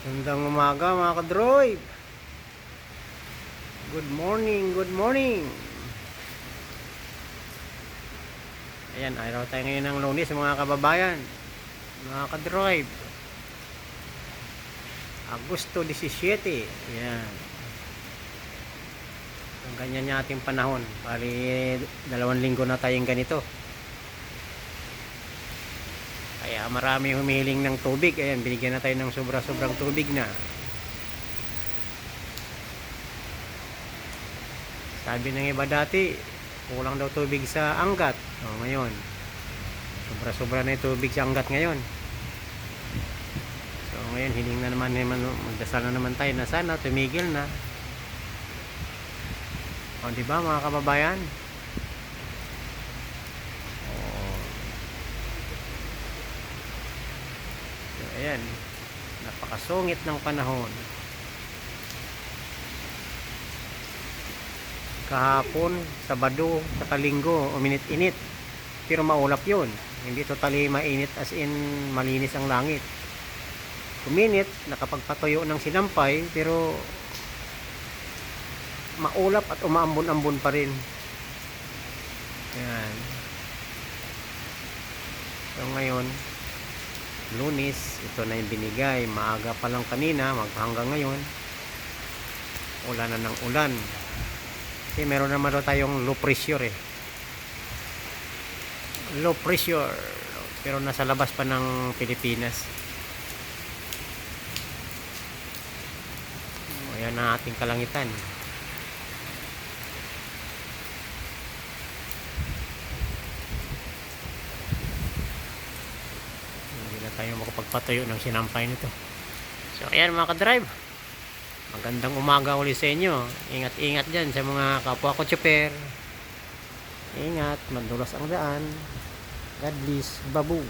Gandang umaga mga ka-droid. Good morning, good morning. Ayan, araw tayo ngayon ng Lunes mga kababayan. Mga ka-droid. Agosto 17. Ayan. Ang ganyan niya ating panahon. Bali, 2 linggo na tayong ganito. Kaya marami humihiling ng tubig. Ayan, binigyan na tayo ng sobra-sobrang tubig na. Sabi ng iba dati, kulang daw tubig sa Angat. Ngayon, sobra-sobra na yung tubig sa Angat ngayon. So ngayon, hiling na naman, magdasal na naman tayo na sana tumigil na. Di ba mga kababayan? So ayan, napakasungit ng panahon. Kahapon, Sabado, sa Linggo, uminit-init. Pero maulap yun. Hindi totally mainit as in malinis ang langit. Uminit, nakapagpatuyo ng sinampay, pero maulap at umaambon-ambon pa rin. Ayan. So ngayon, Lunes, ito na yung binigay. Maaga pa lang kanina, hanggang ngayon, ulan na ng ulan. Kasi meron naman daw tayong low pressure low pressure, pero nasa labas pa ng Pilipinas. Ayan ang ating kalangitan. Hindi na tayo makapagpatayo ng sinampay nito. So ayan mga ka-drive, magandang umaga ulit sa inyo. Ingat-ingat dyan sa mga kapwa ko tsuper. Ingat, madulas ang daan. God bless, babu.